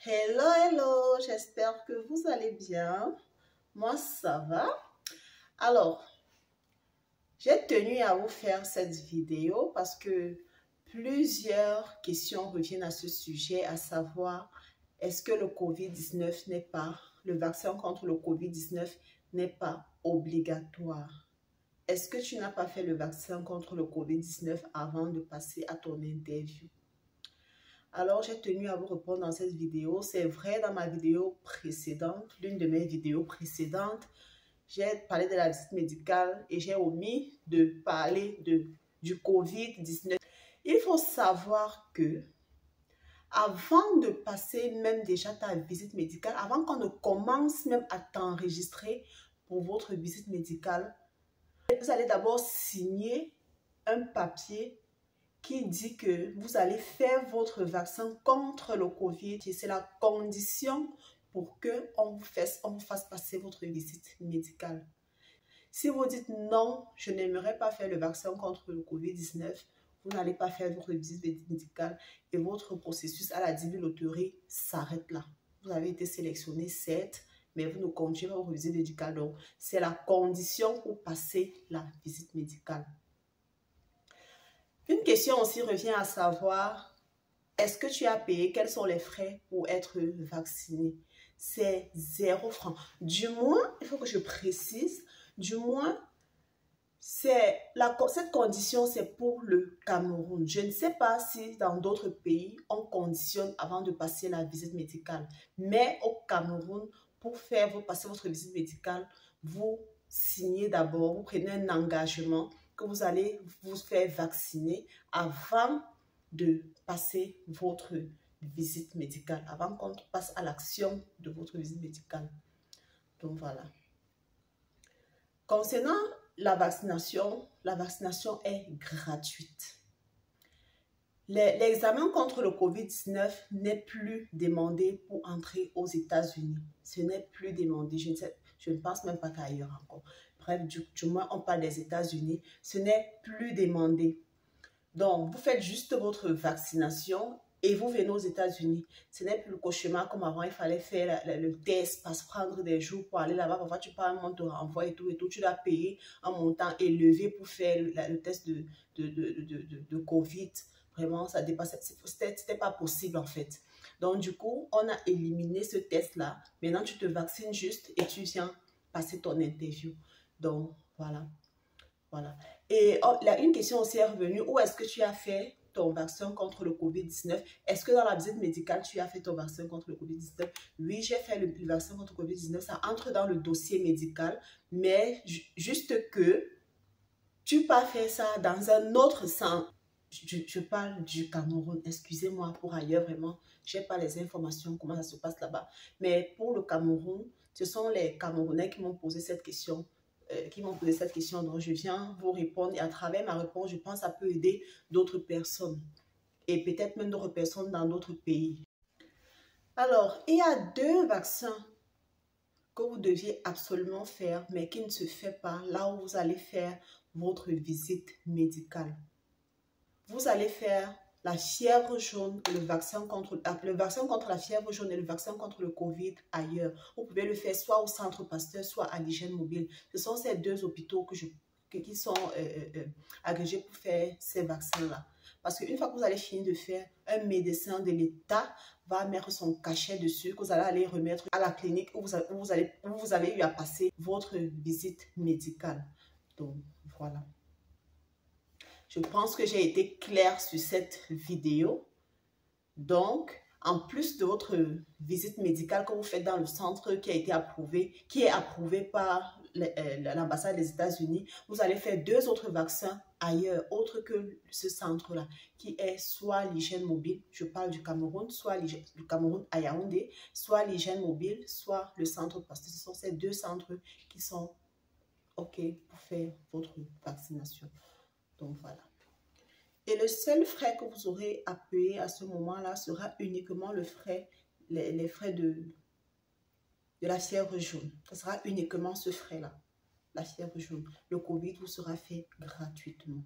Hello, hello, j'espère que vous allez bien. Moi, ça va. Alors, j'ai tenu à vous faire cette vidéo parce que plusieurs questions reviennent à ce sujet, à savoir, est-ce que le COVID-19 n'est pas, le vaccin contre le COVID-19 n'est pas obligatoire? Est-ce que tu n'as pas fait le vaccin contre le COVID-19 avant de passer à ton interview? Alors, j'ai tenu à vous répondre dans cette vidéo. C'est vrai, dans ma vidéo précédente, l'une de mes vidéos précédentes, j'ai parlé de la visite médicale et j'ai omis de parler du COVID-19. Il faut savoir que avant de passer même déjà ta visite médicale, avant qu'on ne commence même à t'enregistrer pour votre visite médicale, vous allez d'abord signer un papier qui dit que vous allez faire votre vaccin contre le COVID. C'est la condition pour qu'on vous fasse passer votre visite médicale. Si vous dites non, je n'aimerais pas faire le vaccin contre le COVID-19, vous n'allez pas faire votre visite médicale et votre processus à la loterie s'arrête là. Vous avez été sélectionné, certes, mais vous ne continuez pas votre visite médicale. Donc, c'est la condition pour passer la visite médicale. Une question aussi revient à savoir, est-ce que tu as payé? Quels sont les frais pour être vacciné? C'est 0 francs. Du moins, il faut que je précise, du moins, cette condition, c'est pour le Cameroun. Je ne sais pas si dans d'autres pays, on conditionne avant de passer la visite médicale. Mais au Cameroun, pour passer votre visite médicale, vous signez d'abord, vous prenez un engagement que vous allez vous faire vacciner avant de passer votre visite médicale, avant qu'on passe à l'action de votre visite médicale. Donc voilà. Concernant la vaccination est gratuite. L'examen contre le COVID-19 n'est plus demandé pour entrer aux États-Unis. Ce n'est plus demandé. Je ne pense même pas qu'ailleurs encore. Bref, du moins, on parle des États-Unis. Ce n'est plus demandé. Donc, vous faites juste votre vaccination et vous venez aux États-Unis. Ce n'est plus le cauchemar comme avant. Il fallait faire le test, prendre des jours pour aller là-bas. Parfois, tu pars, on te renvoie et tout. Tu dois payer un montant élevé pour faire le test de COVID. Vraiment, ça dépassait. C'était pas possible en fait. Donc, du coup, on a éliminé ce test-là. Maintenant, tu te vaccines juste et tu viens passer ton interview. Donc, voilà. Voilà. Et une question aussi est revenue. Où est-ce que tu as fait ton vaccin contre le COVID-19? Est-ce que dans la visite médicale, tu as fait ton vaccin contre le COVID-19? Oui, j'ai fait le vaccin contre le COVID-19. Ça entre dans le dossier médical. Mais juste que tu pas fait ça dans un autre centre. Je parle du Cameroun. Excusez-moi pour ailleurs, vraiment. Je n'ai pas les informations, comment ça se passe là-bas. Mais pour le Cameroun, ce sont les Camerounais qui m'ont posé cette question. Donc je viens vous répondre et à travers ma réponse, je pense que ça peut aider d'autres personnes et peut-être même d'autres personnes dans d'autres pays. Alors, il y a 2 vaccins que vous deviez absolument faire, mais qui ne se fait pas là où vous allez faire votre visite médicale. Vous allez faire la fièvre jaune, le vaccin contre la fièvre jaune et le vaccin contre le COVID ailleurs. Vous pouvez le faire soit au Centre Pasteur, soit à l'hygiène mobile. Ce sont ces 2 hôpitaux qui sont agrégés pour faire ces vaccins-là. Parce qu'une fois que vous allez finir de faire, un médecin de l'État va mettre son cachet dessus, que vous allez aller remettre à la clinique où vous avez eu à passer votre visite médicale. Donc, voilà. Je pense que j'ai été claire sur cette vidéo. Donc, en plus de votre visite médicale que vous faites dans le centre qui est approuvé par l'ambassade des États-Unis, vous allez faire 2 autres vaccins ailleurs, autres que ce centre-là, qui est soit l'hygiène mobile, je parle du Cameroun, soit du Cameroun à Yaoundé, soit l'hygiène mobile, soit le centre Pasteur. Ce sont ces 2 centres qui sont OK pour faire votre vaccination. Donc, voilà. Et le seul frais que vous aurez à payer à ce moment-là sera uniquement les frais de la fièvre jaune. Ce sera uniquement ce frais-là, la fièvre jaune. Le COVID vous sera fait gratuitement.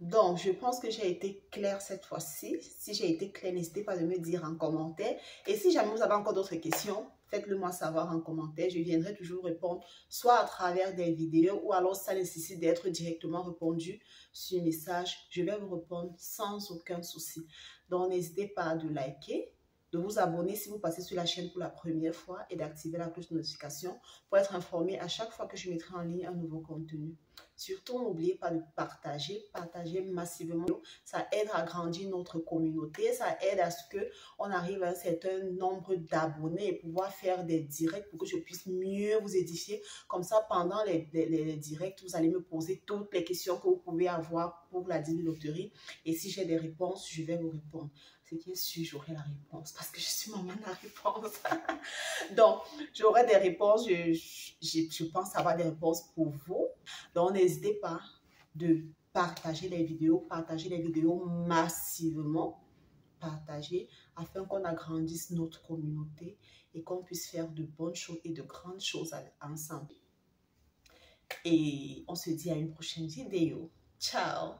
Donc, je pense que j'ai été claire cette fois-ci. Si j'ai été claire, n'hésitez pas à me dire en commentaire. Et si jamais vous avez encore d'autres questions, faites-le moi savoir en commentaire. Je viendrai toujours répondre, soit à travers des vidéos, ou alors ça nécessite d'être directement répondu sur message. Je vais vous répondre sans aucun souci. Donc, n'hésitez pas à liker, de vous abonner si vous passez sur la chaîne pour la première fois et d'activer la cloche de notification pour être informé à chaque fois que je mettrai en ligne un nouveau contenu. Surtout, n'oubliez pas de partager massivement. Ça aide à grandir notre communauté, ça aide à ce qu'on arrive à un certain nombre d'abonnés et pouvoir faire des directs pour que je puisse mieux vous édifier. Comme ça, pendant les directs, vous allez me poser toutes les questions que vous pouvez avoir pour la loterie. Et si j'ai des réponses, je vais vous répondre. Ce qui est sûr, j'aurai la réponse parce que je suis maman de la réponse. Donc, j'aurai des réponses. Je pense avoir des réponses pour vous. Donc, n'hésitez pas de partager les vidéos massivement, partager afin qu'on agrandisse notre communauté et qu'on puisse faire de bonnes choses et de grandes choses ensemble. Et on se dit à une prochaine vidéo. Ciao!